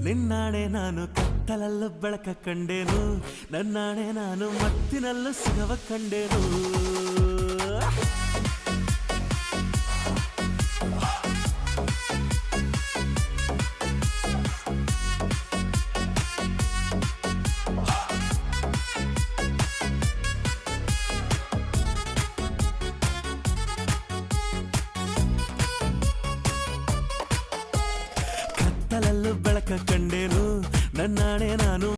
ನಿನ್ನಾಣೆ ನಾನು ಕತ್ತಲಲ್ಲೂ ಬೆಳಕ ಕಂಡೇನು, ನನ್ನಾಣೆ ನಾನು ಮತ್ತಿನಲ್ಲೂ ಸುಖವ ಕಂಡೇನು. ಕತ್ತಲಲ್ಲೂ ಬೆಳಕ ಕಂಡೇನು, ನನ್ನಾಣೆ ನಾನು